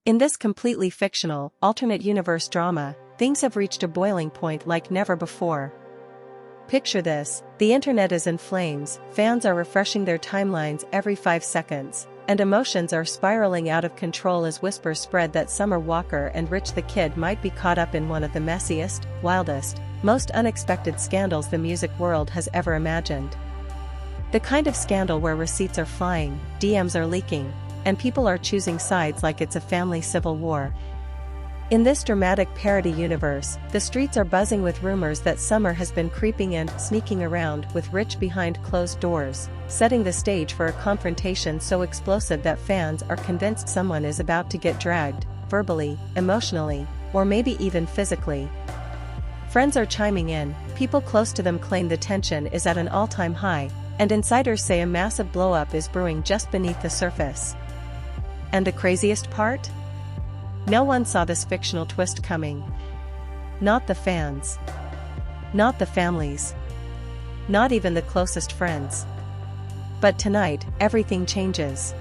In this completely fictional, alternate universe drama, things have reached a boiling point like never before. Picture this: the internet is in flames, fans are refreshing their timelines every 5 seconds, and emotions are spiraling out of control as whispers spread that Summer Walker and Rich the Kid might be caught up in one of the messiest, wildest, most unexpected scandals the music world has ever imagined. The kind of scandal where receipts are flying, DMs are leaking, and people are choosing sides like it's a family civil war. In this dramatic parody universe, the streets are buzzing with rumors that Summer has been creeping and sneaking around with Rich behind closed doors, setting the stage for a confrontation so explosive that fans are convinced someone is about to get dragged, verbally, emotionally, or maybe even physically. Friends are chiming in, people close to them claim the tension is at an all-time high, and insiders say a massive blow-up is brewing just beneath the surface. And the craziest part? No one saw this fictional twist coming. Not the fans. Not the families. Not even the closest friends. But tonight, everything changes.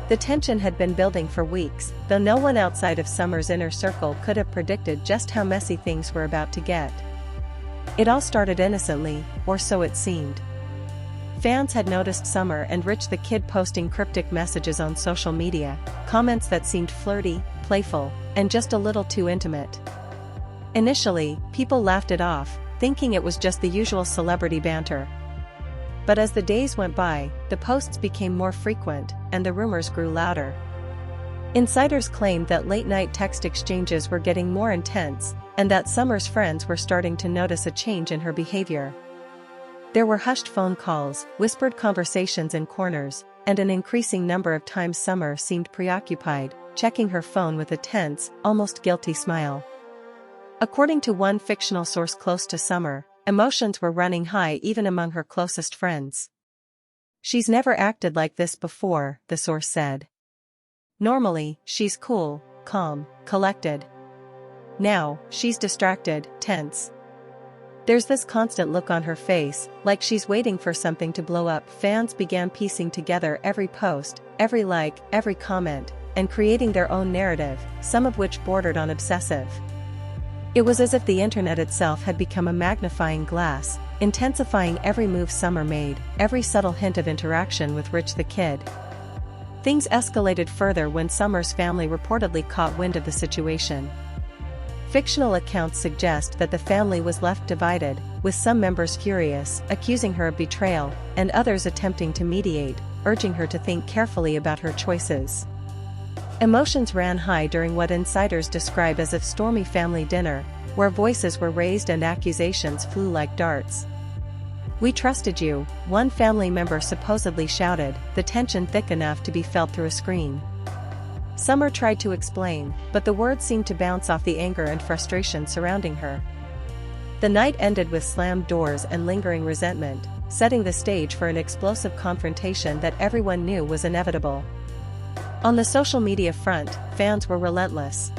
The tension had been building for weeks, though no one outside of Summer's inner circle could have predicted just how messy things were about to get. It all started innocently, or so it seemed. Fans had noticed Summer and Rich the Kid posting cryptic messages on social media, comments that seemed flirty, playful, and just a little too intimate. Initially, people laughed it off, thinking it was just the usual celebrity banter. But as the days went by, the posts became more frequent, and the rumors grew louder. Insiders claimed that late-night text exchanges were getting more intense, and that Summer's friends were starting to notice a change in her behavior. There were hushed phone calls, whispered conversations in corners, and an increasing number of times Summer seemed preoccupied, checking her phone with a tense, almost guilty smile. According to one fictional source close to Summer, emotions were running high even among her closest friends. "She's never acted like this before," the source said. "Normally, she's cool, calm, collected. Now, she's distracted, tense. There's this constant look on her face, like she's waiting for something to blow up." Fans began piecing together every post, every like, every comment, and creating their own narrative, some of which bordered on obsessive. It was as if the internet itself had become a magnifying glass, intensifying every move Summer made, every subtle hint of interaction with Rich the Kid. Things escalated further when Summer's family reportedly caught wind of the situation. Fictional accounts suggest that the family was left divided, with some members furious, accusing her of betrayal, and others attempting to mediate, urging her to think carefully about her choices. Emotions ran high during what insiders describe as a stormy family dinner, where voices were raised and accusations flew like darts. "We trusted you," one family member supposedly shouted, the tension thick enough to be felt through a screen. Summer tried to explain, but the words seemed to bounce off the anger and frustration surrounding her. The night ended with slammed doors and lingering resentment, setting the stage for an explosive confrontation that everyone knew was inevitable. On the social media front, fans were relentless.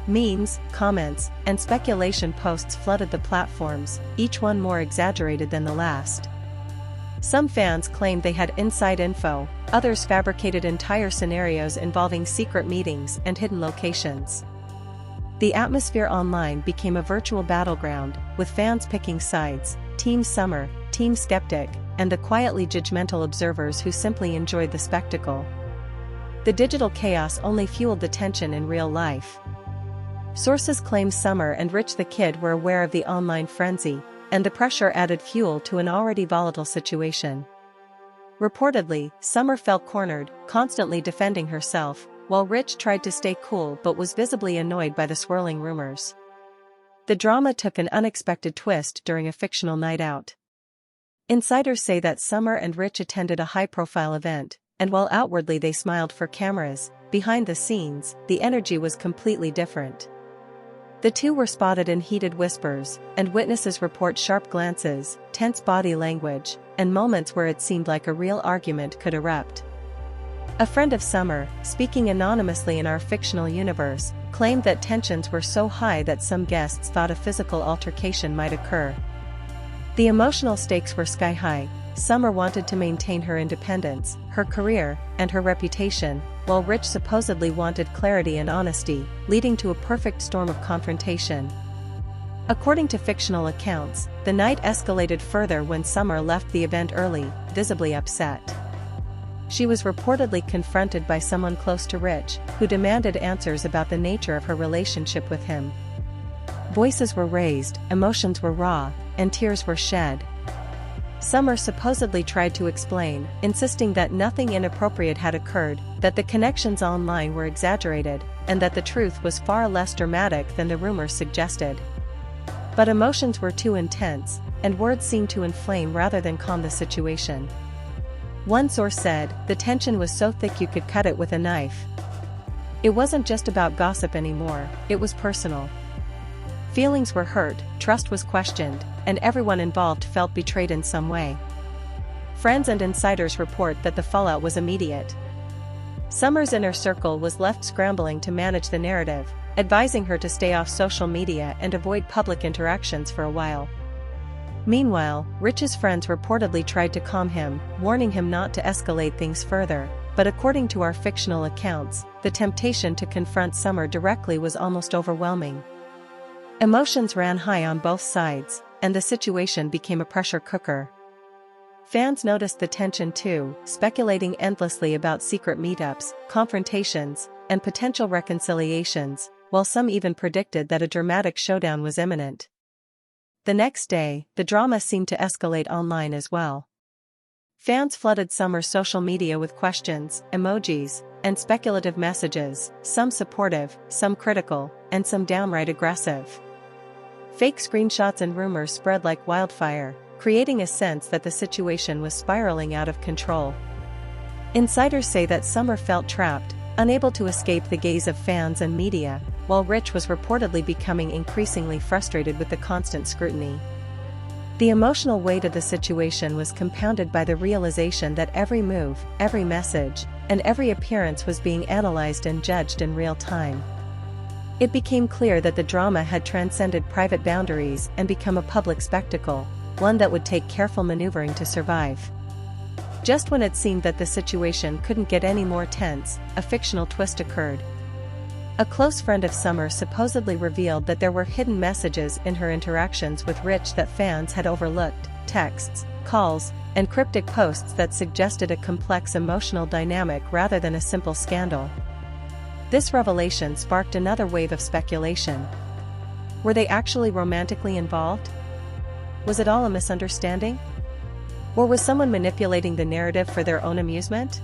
Memes, comments, and speculation posts flooded the platforms, each one more exaggerated than the last. Some fans claimed they had inside info, others fabricated entire scenarios involving secret meetings and hidden locations. The atmosphere online became a virtual battleground, with fans picking sides, Team Summer, Team Skeptic, and the quietly judgmental observers who simply enjoyed the spectacle. The digital chaos only fueled the tension in real life. Sources claim Summer and Rich the Kid were aware of the online frenzy, and the pressure added fuel to an already volatile situation. Reportedly, Summer felt cornered, constantly defending herself, while Rich tried to stay cool but was visibly annoyed by the swirling rumors. The drama took an unexpected twist during a fictional night out. Insiders say that Summer and Rich attended a high-profile event, and while outwardly they smiled for cameras, behind the scenes, the energy was completely different. The two were spotted in heated whispers, and witnesses report sharp glances, tense body language, and moments where it seemed like a real argument could erupt. A friend of Summer, speaking anonymously in our fictional universe, claimed that tensions were so high that some guests thought a physical altercation might occur. The emotional stakes were sky-high, Summer wanted to maintain her independence, her career, and her reputation, while Rich supposedly wanted clarity and honesty, leading to a perfect storm of confrontation. According to fictional accounts, the night escalated further when Summer left the event early, visibly upset. She was reportedly confronted by someone close to Rich, who demanded answers about the nature of her relationship with him. Voices were raised, emotions were raw, and tears were shed. Summer supposedly tried to explain, insisting that nothing inappropriate had occurred, that the connections online were exaggerated, and that the truth was far less dramatic than the rumors suggested. But emotions were too intense, and words seemed to inflame rather than calm the situation. One source said, "The tension was so thick you could cut it with a knife." It wasn't just about gossip anymore, it was personal. Feelings were hurt, trust was questioned, and everyone involved felt betrayed in some way. Friends and insiders report that the fallout was immediate. Summer's inner circle was left scrambling to manage the narrative, advising her to stay off social media and avoid public interactions for a while. Meanwhile, Rich's friends reportedly tried to calm him, warning him not to escalate things further, but according to our fictional accounts, the temptation to confront Summer directly was almost overwhelming. Emotions ran high on both sides, and the situation became a pressure cooker. Fans noticed the tension too, speculating endlessly about secret meetups, confrontations, and potential reconciliations, while some even predicted that a dramatic showdown was imminent. The next day, the drama seemed to escalate online as well. Fans flooded Summer's social media with questions, emojis, and speculative messages, some supportive, some critical, and some downright aggressive. Fake screenshots and rumors spread like wildfire, creating a sense that the situation was spiraling out of control. Insiders say that Summer felt trapped, unable to escape the gaze of fans and media, while Rich was reportedly becoming increasingly frustrated with the constant scrutiny. The emotional weight of the situation was compounded by the realization that every move, every message, and every appearance was being analyzed and judged in real time. It became clear that the drama had transcended private boundaries and become a public spectacle, one that would take careful maneuvering to survive. Just when it seemed that the situation couldn't get any more tense, a fictional twist occurred. A close friend of Summer supposedly revealed that there were hidden messages in her interactions with Rich that fans had overlooked, texts, calls, and cryptic posts that suggested a complex emotional dynamic rather than a simple scandal. This revelation sparked another wave of speculation. Were they actually romantically involved? Was it all a misunderstanding? Or was someone manipulating the narrative for their own amusement?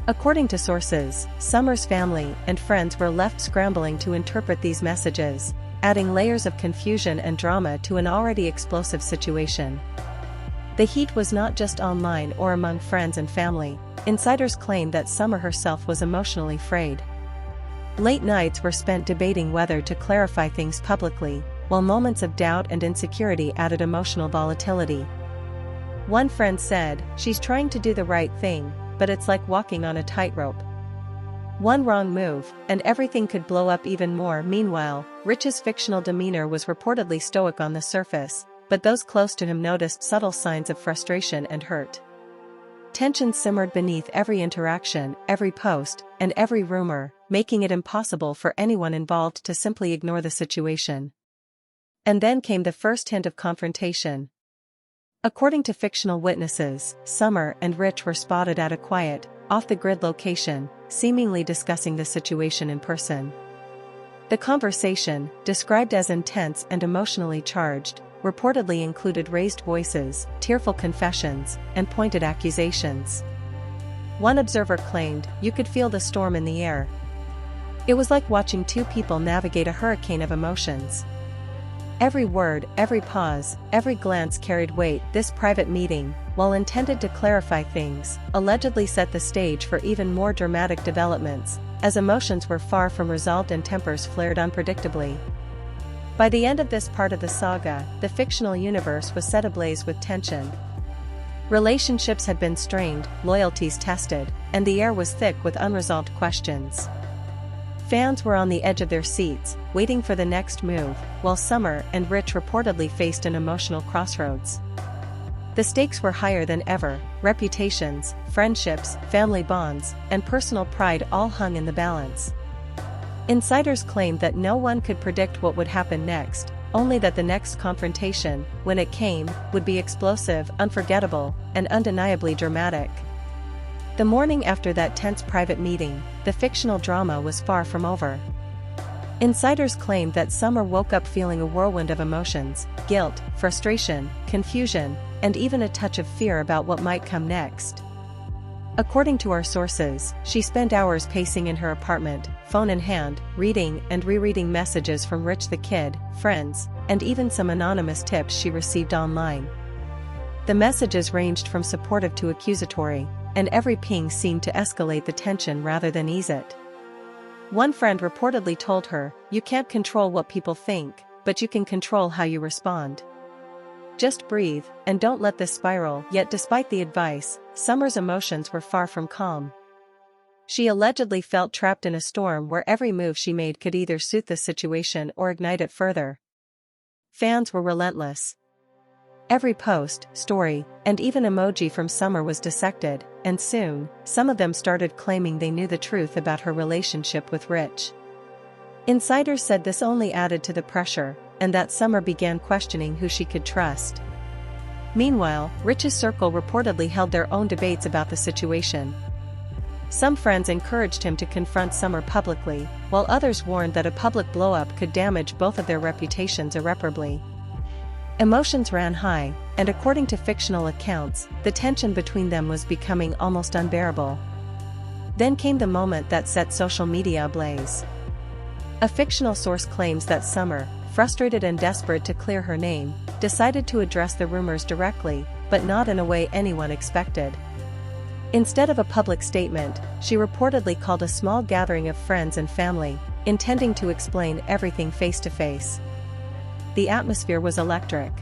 According to sources, Summer's family and friends were left scrambling to interpret these messages, adding layers of confusion and drama to an already explosive situation. The heat was not just online or among friends and family. Insiders claimed that Summer herself was emotionally frayed. Late nights were spent debating whether to clarify things publicly, while moments of doubt and insecurity added emotional volatility. One friend said, "She's trying to do the right thing, but it's like walking on a tightrope. One wrong move, and everything could blow up even more." Meanwhile, Rich's fictional demeanor was reportedly stoic on the surface, but those close to him noticed subtle signs of frustration and hurt. Tension simmered beneath every interaction, every post, and every rumor, making it impossible for anyone involved to simply ignore the situation. And then came the first hint of confrontation. According to fictional witnesses, Summer and Rich were spotted at a quiet, off-the-grid location, seemingly discussing the situation in person. The conversation, described as intense and emotionally charged, reportedly included raised voices, tearful confessions, and pointed accusations. One observer claimed, "You could feel the storm in the air." It was like watching two people navigate a hurricane of emotions. Every word, every pause, every glance carried weight. This private meeting, while intended to clarify things, allegedly set the stage for even more dramatic developments, as emotions were far from resolved and tempers flared unpredictably. By the end of this part of the saga, the fictional universe was set ablaze with tension. Relationships had been strained, loyalties tested, and the air was thick with unresolved questions. Fans were on the edge of their seats, waiting for the next move, while Summer and Rich reportedly faced an emotional crossroads. The stakes were higher than ever: reputations, friendships, family bonds, and personal pride all hung in the balance. Insiders claimed that no one could predict what would happen next, only that the next confrontation, when it came, would be explosive, unforgettable, and undeniably dramatic. The morning after that tense private meeting, the fictional drama was far from over. Insiders claimed that Summer woke up feeling a whirlwind of emotions: guilt, frustration, confusion, and even a touch of fear about what might come next. According to our sources, she spent hours pacing in her apartment, phone in hand, reading and rereading messages from Rich the Kid, friends, and even some anonymous tips she received online. The messages ranged from supportive to accusatory, and every ping seemed to escalate the tension rather than ease it. One friend reportedly told her, "You can't control what people think, but you can control how you respond. Just breathe, and don't let this spiral." Yet despite the advice, Summer's emotions were far from calm. She allegedly felt trapped in a storm where every move she made could either soothe the situation or ignite it further. Fans were relentless. Every post, story, and even emoji from Summer was dissected, and soon, some of them started claiming they knew the truth about her relationship with Rich. Insiders said this only added to the pressure, and that Summer began questioning who she could trust. Meanwhile, Rich's circle reportedly held their own debates about the situation. Some friends encouraged him to confront Summer publicly, while others warned that a public blow-up could damage both of their reputations irreparably. Emotions ran high, and according to fictional accounts, the tension between them was becoming almost unbearable. Then came the moment that set social media ablaze. A fictional source claims that Summer, frustrated and desperate to clear her name, decided to address the rumors directly, but not in a way anyone expected. Instead of a public statement, she reportedly called a small gathering of friends and family, intending to explain everything face to face. The atmosphere was electric.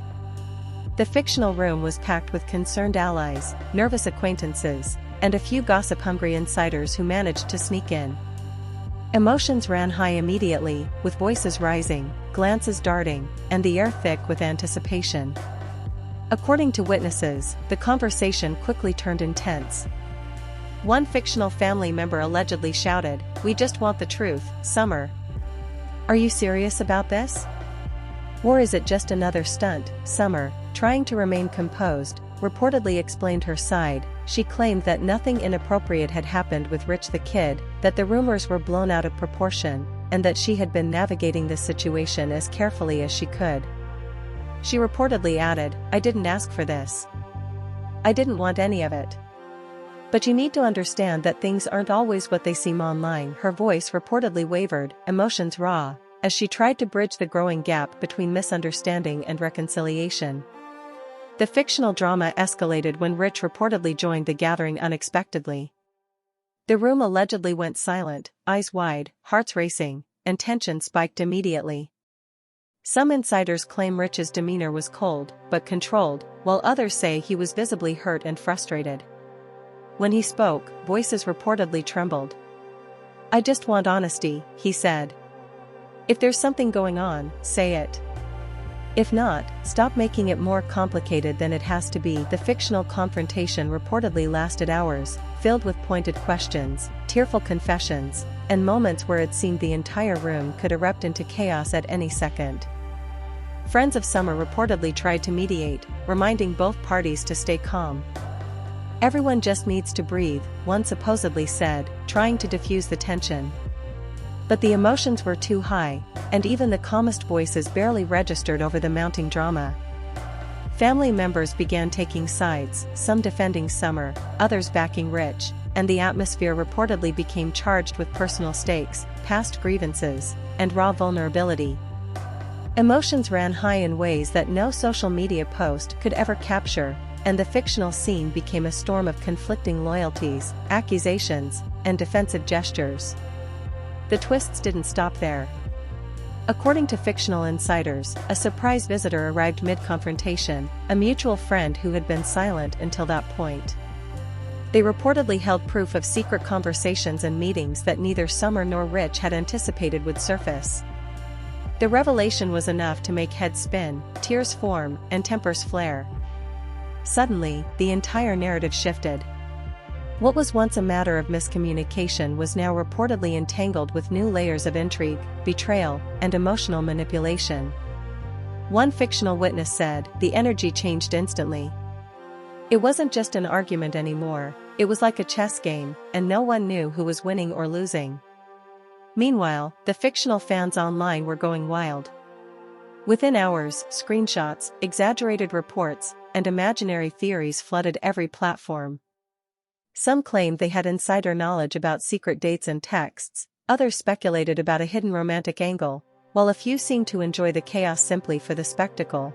The fictional room was packed with concerned allies, nervous acquaintances, and a few gossip-hungry insiders who managed to sneak in. Emotions ran high immediately, with voices rising, glances darting, and the air thick with anticipation. According to witnesses, the conversation quickly turned intense. One fictional family member allegedly shouted, "We just want the truth, Summer. Are you serious about this? Or is it just another stunt?" Summer, trying to remain composed, reportedly explained her side. She claimed that nothing inappropriate had happened with Rich the Kid, that the rumors were blown out of proportion, and that she had been navigating the situation as carefully as she could. She reportedly added, "I didn't ask for this. I didn't want any of it. But you need to understand that things aren't always what they seem online." Her voice reportedly wavered, emotions raw, as she tried to bridge the growing gap between misunderstanding and reconciliation. The fictional drama escalated when Rich reportedly joined the gathering unexpectedly. The room allegedly went silent, eyes wide, hearts racing, and tension spiked immediately. Some insiders claim Rich's demeanor was cold, but controlled, while others say he was visibly hurt and frustrated. When he spoke, voices reportedly trembled. "I just want honesty," he said. "If there's something going on, say it. If not, stop making it more complicated than it has to be." The fictional confrontation reportedly lasted hours, filled with pointed questions, tearful confessions, and moments where it seemed the entire room could erupt into chaos at any second. Friends of Summer reportedly tried to mediate, reminding both parties to stay calm. "Everyone just needs to breathe," one supposedly said, trying to diffuse the tension. But the emotions were too high, and even the calmest voices barely registered over the mounting drama. Family members began taking sides, some defending Summer, others backing Rich, and the atmosphere reportedly became charged with personal stakes, past grievances, and raw vulnerability. Emotions ran high in ways that no social media post could ever capture, and the fictional scene became a storm of conflicting loyalties, accusations, and defensive gestures. The twists didn't stop there. According to fictional insiders, a surprise visitor arrived mid-confrontation, a mutual friend who had been silent until that point. They reportedly held proof of secret conversations and meetings that neither Summer nor Rich had anticipated would surface. The revelation was enough to make heads spin, tears form, and tempers flare. Suddenly, the entire narrative shifted. What was once a matter of miscommunication was now reportedly entangled with new layers of intrigue, betrayal, and emotional manipulation. One fictional witness said, "The energy changed instantly. It wasn't just an argument anymore, it was like a chess game, and no one knew who was winning or losing." Meanwhile, the fictional fans online were going wild. Within hours, screenshots, exaggerated reports, and imaginary theories flooded every platform. Some claimed they had insider knowledge about secret dates and texts, others speculated about a hidden romantic angle, while a few seemed to enjoy the chaos simply for the spectacle.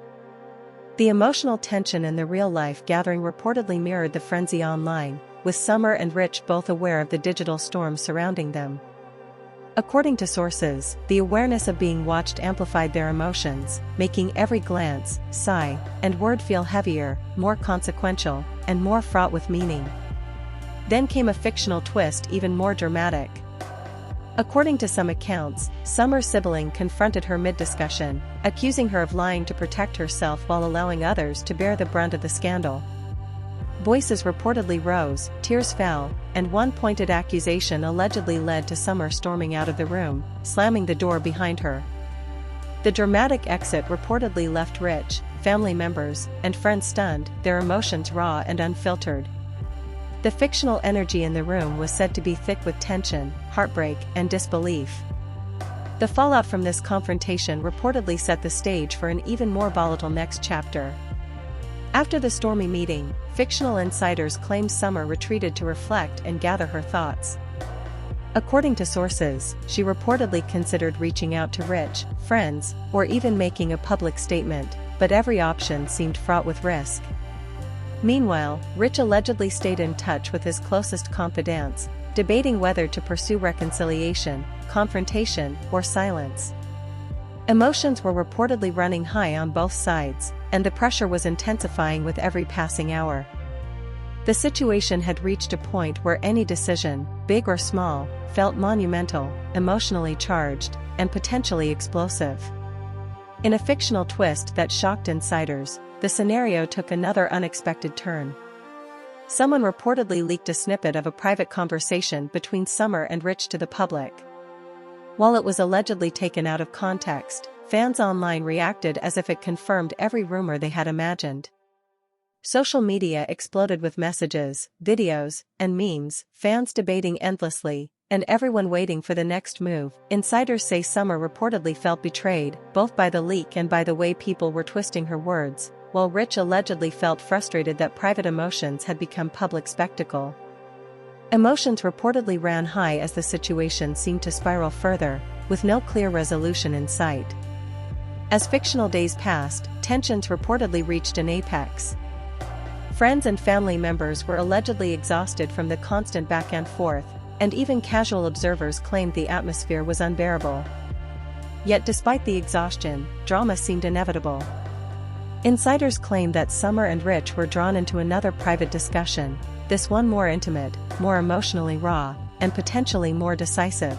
The emotional tension in the real-life gathering reportedly mirrored the frenzy online, with Summer and Rich both aware of the digital storm surrounding them. According to sources, the awareness of being watched amplified their emotions, making every glance, sigh, and word feel heavier, more consequential, and more fraught with meaning. Then came a fictional twist even more dramatic. According to some accounts, Summer's sibling confronted her mid-discussion, accusing her of lying to protect herself while allowing others to bear the brunt of the scandal. Voices reportedly rose, tears fell, and one pointed accusation allegedly led to Summer storming out of the room, slamming the door behind her. The dramatic exit reportedly left Rich, family members, and friends stunned, their emotions raw and unfiltered. The fictional energy in the room was said to be thick with tension, heartbreak, and disbelief. The fallout from this confrontation reportedly set the stage for an even more volatile next chapter. After the stormy meeting, fictional insiders claimed Summer retreated to reflect and gather her thoughts. According to sources, she reportedly considered reaching out to Rich, friends, or even making a public statement, but every option seemed fraught with risk. Meanwhile, Rich allegedly stayed in touch with his closest confidants, debating whether to pursue reconciliation, confrontation, or silence. Emotions were reportedly running high on both sides, and the pressure was intensifying with every passing hour. The situation had reached a point where any decision, big or small, felt monumental, emotionally charged, and potentially explosive. In a fictional twist that shocked insiders, the scenario took another unexpected turn. Someone reportedly leaked a snippet of a private conversation between Summer and Rich to the public. While it was allegedly taken out of context, fans online reacted as if it confirmed every rumor they had imagined. Social media exploded with messages, videos, and memes, fans debating endlessly, and everyone waiting for the next move. Insiders say Summer reportedly felt betrayed, both by the leak and by the way people were twisting her words, while Rich allegedly felt frustrated that private emotions had become public spectacle. Emotions reportedly ran high as the situation seemed to spiral further, with no clear resolution in sight. As fictional days passed, tensions reportedly reached an apex. Friends and family members were allegedly exhausted from the constant back and forth, and even casual observers claimed the atmosphere was unbearable. Yet despite the exhaustion, drama seemed inevitable. Insiders claimed that Summer and Rich were drawn into another private discussion, this one more intimate, more emotionally raw, and potentially more decisive.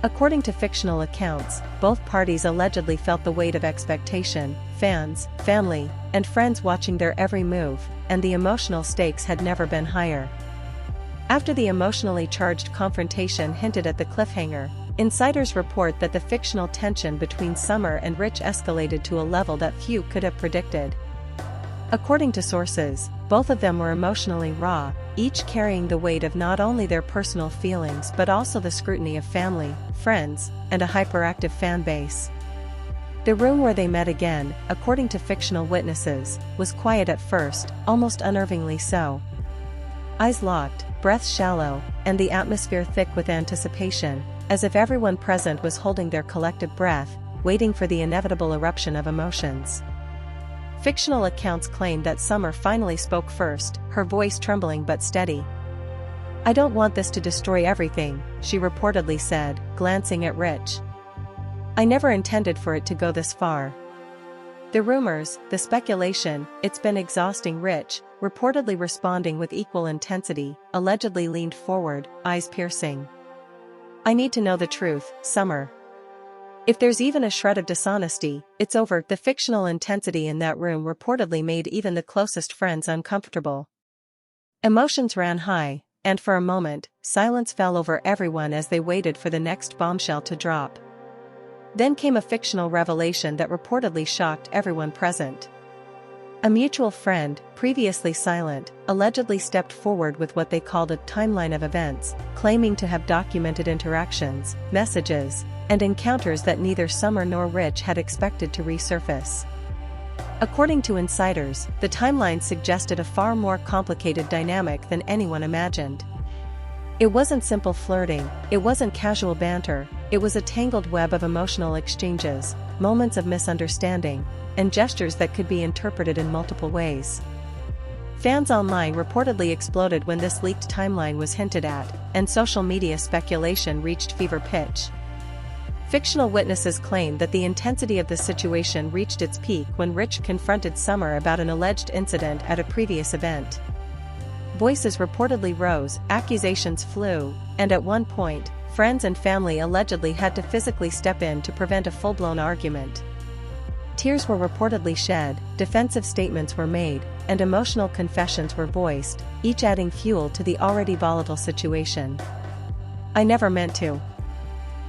According to fictional accounts, both parties allegedly felt the weight of expectation, fans, family, and friends watching their every move, and the emotional stakes had never been higher. After the emotionally charged confrontation hinted at the cliffhanger, insiders report that the fictional tension between Summer and Rich escalated to a level that few could have predicted. According to sources, both of them were emotionally raw, each carrying the weight of not only their personal feelings but also the scrutiny of family, friends, and a hyperactive fan base. The room where they met again, according to fictional witnesses, was quiet at first, almost unnervingly so. Eyes locked, breaths shallow, and the atmosphere thick with anticipation, as if everyone present was holding their collective breath, waiting for the inevitable eruption of emotions. Fictional accounts claim that Summer finally spoke first, her voice trembling but steady. "I don't want this to destroy everything," she reportedly said, glancing at Rich. "I never intended for it to go this far." The rumors, the speculation, "It's been exhausting." Rich, reportedly responding with equal intensity, allegedly leaned forward, eyes piercing. "I need to know the truth, Summer. If there's even a shred of dishonesty, it's over. The fictional intensity in that room reportedly made even the closest friends uncomfortable. Emotions ran high, and for a moment, silence fell over everyone as they waited for the next bombshell to drop. Then came a fictional revelation that reportedly shocked everyone present. A mutual friend, previously silent, allegedly stepped forward with what they called a timeline of events, claiming to have documented interactions, messages, and encounters that neither Summer nor Rich had expected to resurface. According to insiders, the timeline suggested a far more complicated dynamic than anyone imagined. It wasn't simple flirting, it wasn't casual banter, it was a tangled web of emotional exchanges, moments of misunderstanding, and gestures that could be interpreted in multiple ways. Fans online reportedly exploded when this leaked timeline was hinted at, and social media speculation reached fever pitch. Fictional witnesses claim that the intensity of the situation reached its peak when Rich confronted Summer about an alleged incident at a previous event. Voices reportedly rose, accusations flew, and at one point, friends and family allegedly had to physically step in to prevent a full-blown argument. Tears were reportedly shed, defensive statements were made, and emotional confessions were voiced, each adding fuel to the already volatile situation. "I never meant to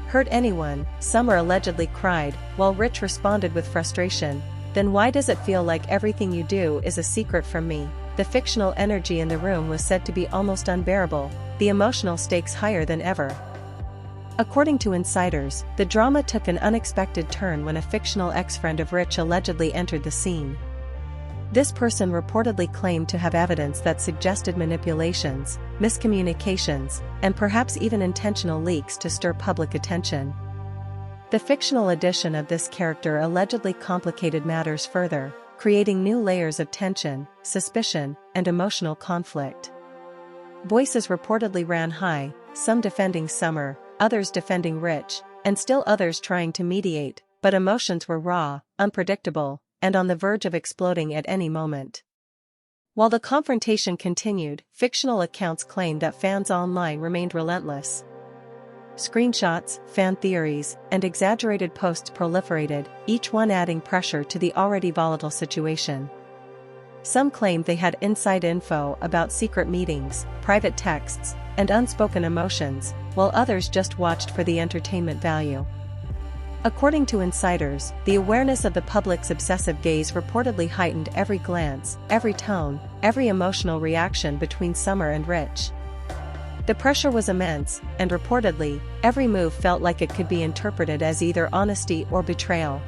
hurt anyone," Summer allegedly cried, while Rich responded with frustration. "Then why does it feel like everything you do is a secret from me?" The fictional energy in the room was said to be almost unbearable, the emotional stakes higher than ever. According to insiders, the drama took an unexpected turn when a fictional ex-friend of Rich allegedly entered the scene. This person reportedly claimed to have evidence that suggested manipulations, miscommunications, and perhaps even intentional leaks to stir public attention. The fictional addition of this character allegedly complicated matters further, creating new layers of tension, suspicion, and emotional conflict. Voices reportedly ran high, some defending Summer, others defending Rich, and still others trying to mediate, but emotions were raw, unpredictable, and on the verge of exploding at any moment. While the confrontation continued, fictional accounts claimed that fans online remained relentless. Screenshots, fan theories, and exaggerated posts proliferated, each one adding pressure to the already volatile situation. Some claimed they had inside info about secret meetings, private texts, and unspoken emotions, while others just watched for the entertainment value. According to insiders, the awareness of the public's obsessive gaze reportedly heightened every glance, every tone, every emotional reaction between Summer and Rich. The pressure was immense, and reportedly, every move felt like it could be interpreted as either honesty or betrayal.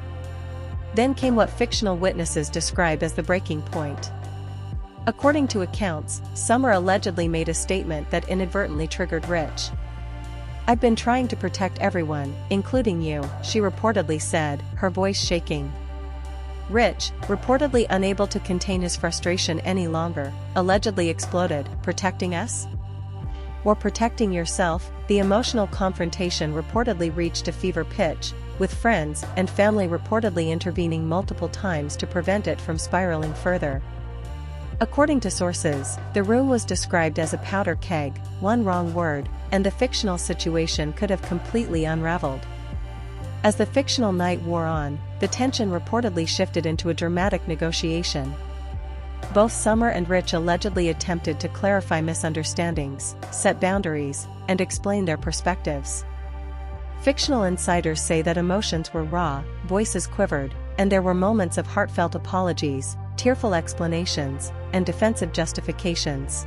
Then came what fictional witnesses describe as the breaking point. According to accounts, Summer allegedly made a statement that inadvertently triggered Rich. "I've been trying to protect everyone, including you," she reportedly said, her voice shaking. Rich, reportedly unable to contain his frustration any longer, allegedly exploded, "Protecting us? Or protecting yourself?" The emotional confrontation reportedly reached a fever pitch, with friends and family reportedly intervening multiple times to prevent it from spiraling further. According to sources, the room was described as a powder keg, one wrong word, and the fictional situation could have completely unraveled. As the fictional night wore on, the tension reportedly shifted into a dramatic negotiation. Both Summer and Rich allegedly attempted to clarify misunderstandings, set boundaries, and explain their perspectives. Fictional insiders say that emotions were raw, voices quivered, and there were moments of heartfelt apologies, tearful explanations, and defensive justifications.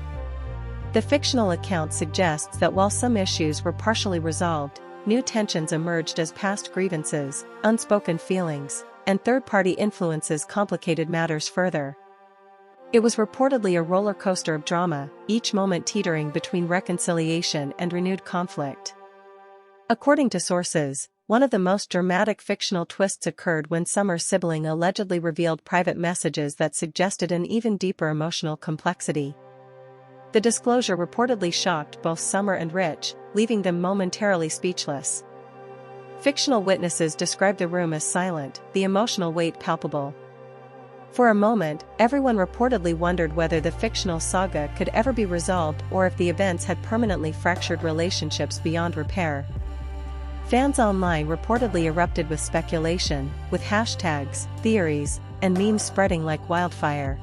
The fictional account suggests that while some issues were partially resolved, new tensions emerged as past grievances, unspoken feelings, and third-party influences complicated matters further. It was reportedly a roller coaster of drama, each moment teetering between reconciliation and renewed conflict. According to sources, one of the most dramatic fictional twists occurred when Summer's sibling allegedly revealed private messages that suggested an even deeper emotional complexity. The disclosure reportedly shocked both Summer and Rich, leaving them momentarily speechless. Fictional witnesses described the room as silent, the emotional weight palpable. For a moment, everyone reportedly wondered whether the fictional saga could ever be resolved or if the events had permanently fractured relationships beyond repair. Fans online reportedly erupted with speculation, with hashtags, theories, and memes spreading like wildfire.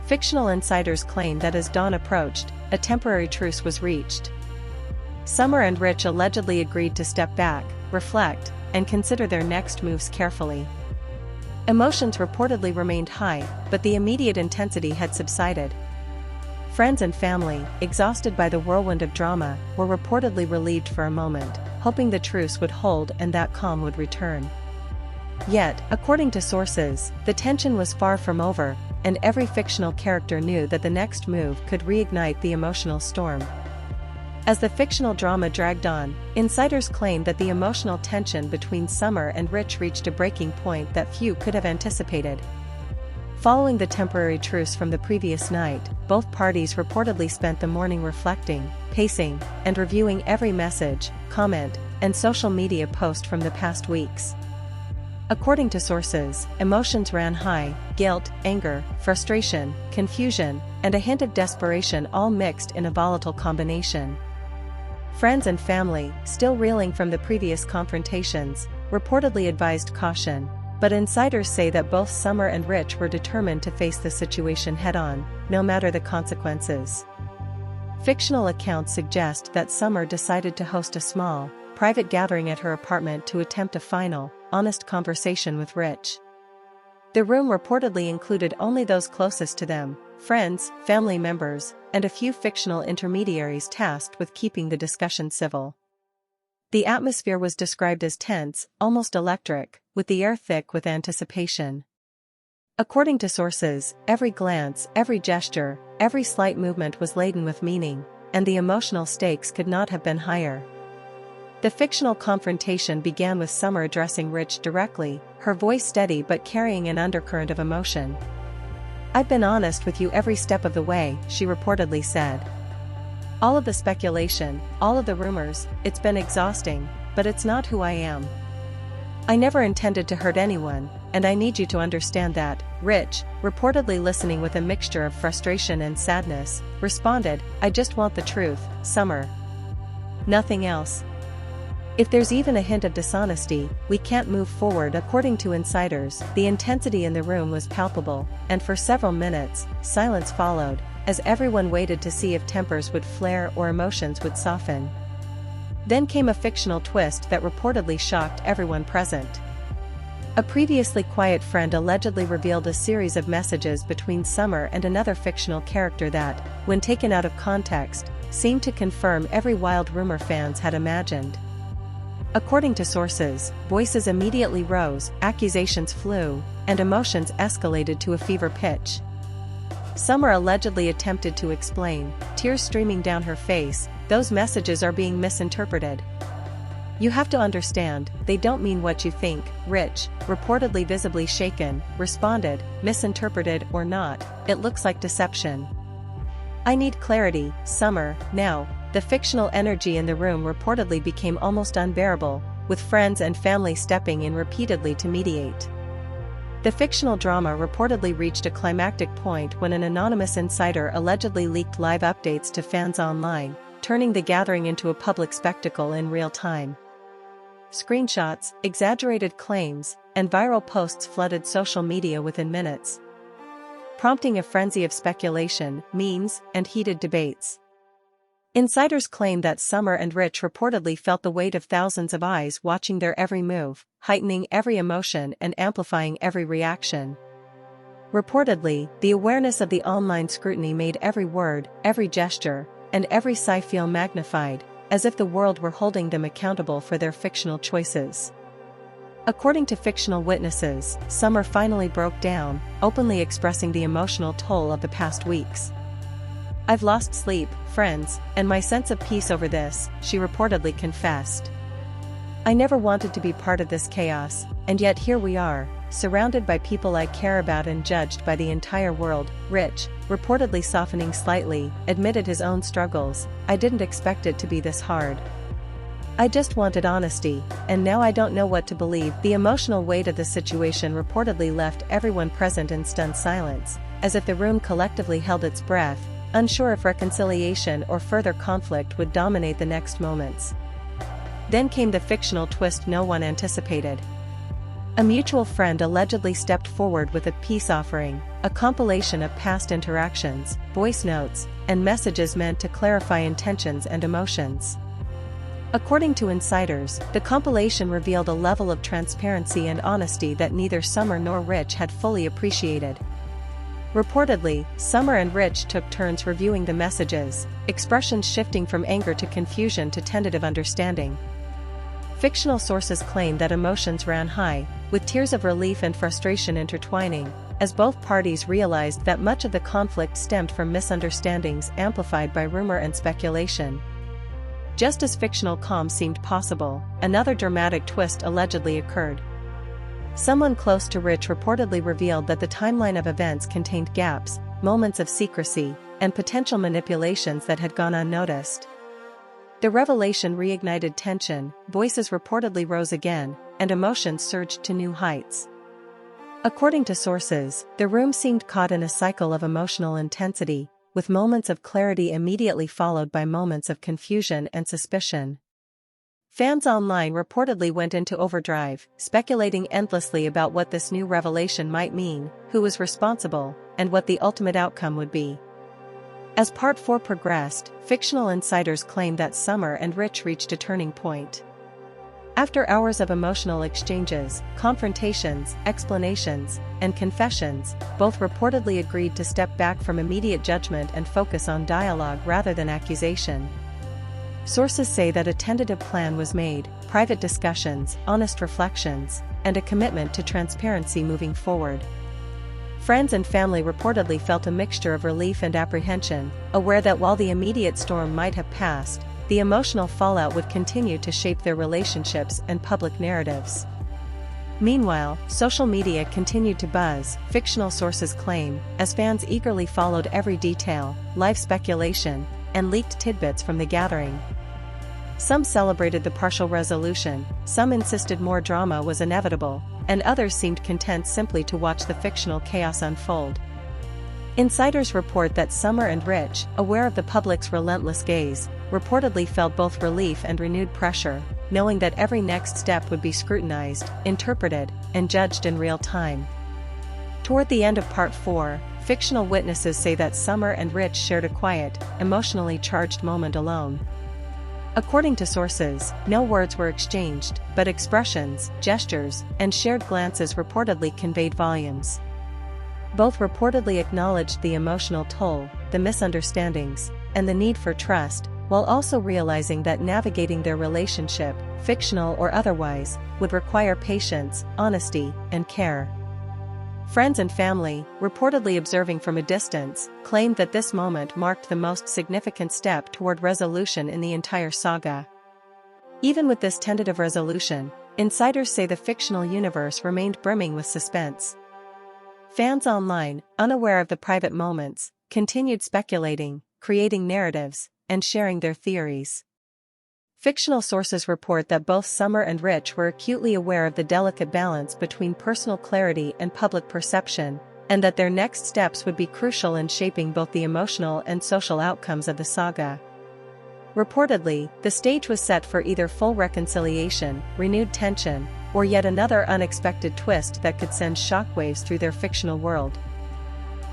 Fictional insiders claim that as dawn approached, a temporary truce was reached. Summer and Rich allegedly agreed to step back, reflect, and consider their next moves carefully. Emotions reportedly remained high, but the immediate intensity had subsided. Friends and family, exhausted by the whirlwind of drama, were reportedly relieved for a moment, hoping the truce would hold and that calm would return. Yet, according to sources, the tension was far from over, and every fictional character knew that the next move could reignite the emotional storm. As the fictional drama dragged on, insiders claimed that the emotional tension between Summer and Rich reached a breaking point that few could have anticipated. Following the temporary truce from the previous night, both parties reportedly spent the morning reflecting, pacing, and reviewing every message, comment, and social media post from the past weeks. According to sources, emotions ran high: guilt, anger, frustration, confusion, and a hint of desperation, all mixed in a volatile combination. Friends and family, still reeling from the previous confrontations, reportedly advised caution, but insiders say that both Summer and Rich were determined to face the situation head-on, no matter the consequences. Fictional accounts suggest that Summer decided to host a small, private gathering at her apartment to attempt a final, honest conversation with Rich. The room reportedly included only those closest to them, friends, family members, and a few fictional intermediaries tasked with keeping the discussion civil. The atmosphere was described as tense, almost electric, with the air thick with anticipation. According to sources, every glance, every gesture, every slight movement was laden with meaning, and the emotional stakes could not have been higher. The fictional confrontation began with Summer addressing Rich directly, her voice steady but carrying an undercurrent of emotion. "I've been honest with you every step of the way," she reportedly said. "All of the speculation, all of the rumors, it's been exhausting, but it's not who I am. I never intended to hurt anyone, and I need you to understand that." Rich, reportedly listening with a mixture of frustration and sadness, responded, "I just want the truth, Summer. Nothing else. If there's even a hint of dishonesty, we can't move forward." According to insiders, the intensity in the room was palpable, and for several minutes, silence followed, as everyone waited to see if tempers would flare or emotions would soften. Then came a fictional twist that reportedly shocked everyone present. A previously quiet friend allegedly revealed a series of messages between Summer and another fictional character that, when taken out of context, seemed to confirm every wild rumor fans had imagined. According to sources, voices immediately rose, accusations flew, and emotions escalated to a fever pitch. Summer allegedly attempted to explain, tears streaming down her face, "Those messages are being misinterpreted. You have to understand, they don't mean what you think." Rich, reportedly visibly shaken, responded, "Misinterpreted or not, it looks like deception. I need clarity, Summer, now." The fictional energy in the room reportedly became almost unbearable, with friends and family stepping in repeatedly to mediate. The fictional drama reportedly reached a climactic point when an anonymous insider allegedly leaked live updates to fans online, turning the gathering into a public spectacle in real time. Screenshots, exaggerated claims, and viral posts flooded social media within minutes, prompting a frenzy of speculation, memes, and heated debates. Insiders claim that Summer and Rich reportedly felt the weight of thousands of eyes watching their every move, heightening every emotion and amplifying every reaction. Reportedly, the awareness of the online scrutiny made every word, every gesture, and every sigh feel magnified, as if the world were holding them accountable for their fictional choices. According to fictional witnesses, Summer finally broke down, openly expressing the emotional toll of the past weeks. "I've lost sleep, friends, and my sense of peace over this," she reportedly confessed. "I never wanted to be part of this chaos, and yet here we are, surrounded by people I care about and judged by the entire world." Rich, reportedly softening slightly, admitted his own struggles. "I didn't expect it to be this hard. I just wanted honesty, and now I don't know what to believe." The emotional weight of the situation reportedly left everyone present in stunned silence, as if the room collectively held its breath, unsure if reconciliation or further conflict would dominate the next moments. Then came the fictional twist no one anticipated. A mutual friend allegedly stepped forward with a peace offering, a compilation of past interactions, voice notes, and messages meant to clarify intentions and emotions. According to insiders, the compilation revealed a level of transparency and honesty that neither Summer nor Rich had fully appreciated. Reportedly, Summer and Rich took turns reviewing the messages, expressions shifting from anger to confusion to tentative understanding. Fictional sources claim that emotions ran high, with tears of relief and frustration intertwining, as both parties realized that much of the conflict stemmed from misunderstandings amplified by rumor and speculation. Just as fictional calm seemed possible, another dramatic twist allegedly occurred. Someone close to Rich reportedly revealed that the timeline of events contained gaps, moments of secrecy, and potential manipulations that had gone unnoticed. The revelation reignited tension, voices reportedly rose again, and emotions surged to new heights. According to sources, the room seemed caught in a cycle of emotional intensity, with moments of clarity immediately followed by moments of confusion and suspicion. Fans online reportedly went into overdrive, speculating endlessly about what this new revelation might mean, who was responsible, and what the ultimate outcome would be. As Part 4 progressed, fictional insiders claimed that Summer and Rich reached a turning point. After hours of emotional exchanges, confrontations, explanations, and confessions, both reportedly agreed to step back from immediate judgment and focus on dialogue rather than accusation. Sources say that a tentative plan was made, private discussions, honest reflections, and a commitment to transparency moving forward. Friends and family reportedly felt a mixture of relief and apprehension, aware that while the immediate storm might have passed, the emotional fallout would continue to shape their relationships and public narratives. Meanwhile, social media continued to buzz, fictional sources claim, as fans eagerly followed every detail, live speculation, and leaked tidbits from the gathering. Some celebrated the partial resolution, some insisted more drama was inevitable, and others seemed content simply to watch the fictional chaos unfold. Insiders report that Summer and Rich, aware of the public's relentless gaze, reportedly felt both relief and renewed pressure, knowing that every next step would be scrutinized, interpreted, and judged in real time. Toward the end of Part 4, fictional witnesses say that Summer and Rich shared a quiet, emotionally charged moment alone. According to sources, no words were exchanged, but expressions, gestures, and shared glances reportedly conveyed volumes. Both reportedly acknowledged the emotional toll, the misunderstandings, and the need for trust, while also realizing that navigating their relationship, fictional or otherwise, would require patience, honesty, and care. Friends and family, reportedly observing from a distance, claimed that this moment marked the most significant step toward resolution in the entire saga. Even with this tentative resolution, insiders say the fictional universe remained brimming with suspense. Fans online, unaware of the private moments, continued speculating, creating narratives, and sharing their theories. Fictional sources report that both Summer and Rich were acutely aware of the delicate balance between personal clarity and public perception, and that their next steps would be crucial in shaping both the emotional and social outcomes of the saga. Reportedly, the stage was set for either full reconciliation, renewed tension, or yet another unexpected twist that could send shockwaves through their fictional world.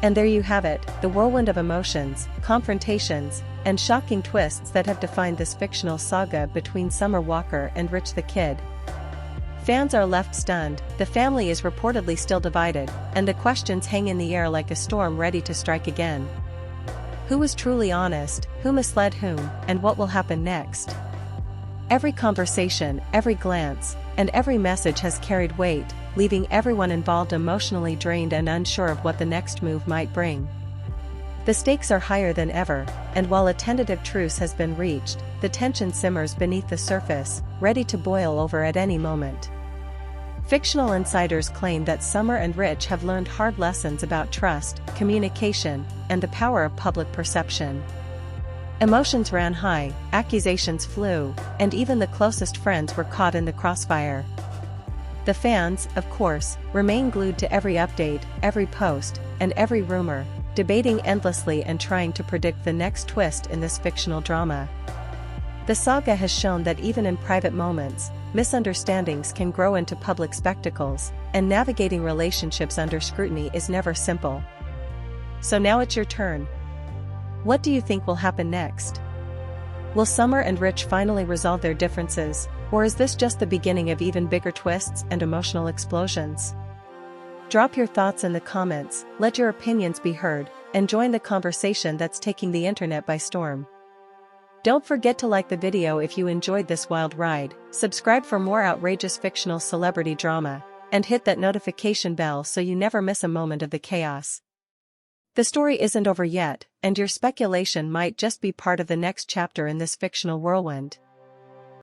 And there you have it, the whirlwind of emotions, confrontations, and shocking twists that have defined this fictional saga between Summer Walker and Rich the Kid. Fans are left stunned, the family is reportedly still divided, and the questions hang in the air like a storm ready to strike again. Who was truly honest, who misled whom, and what will happen next? Every conversation, every glance, and every message has carried weight, leaving everyone involved emotionally drained and unsure of what the next move might bring. The stakes are higher than ever, and while a tentative truce has been reached, the tension simmers beneath the surface, ready to boil over at any moment. Fictional insiders claim that Summer and Rich have learned hard lessons about trust, communication, and the power of public perception. Emotions ran high, accusations flew, and even the closest friends were caught in the crossfire. The fans, of course, remain glued to every update, every post, and every rumor, debating endlessly and trying to predict the next twist in this fictional drama. The saga has shown that even in private moments, misunderstandings can grow into public spectacles, and navigating relationships under scrutiny is never simple. So now it's your turn. What do you think will happen next? Will Summer and Rich finally resolve their differences, or is this just the beginning of even bigger twists and emotional explosions? Drop your thoughts in the comments, let your opinions be heard, and join the conversation that's taking the internet by storm. Don't forget to like the video if you enjoyed this wild ride, subscribe for more outrageous fictional celebrity drama, and hit that notification bell so you never miss a moment of the chaos. The story isn't over yet, and your speculation might just be part of the next chapter in this fictional whirlwind.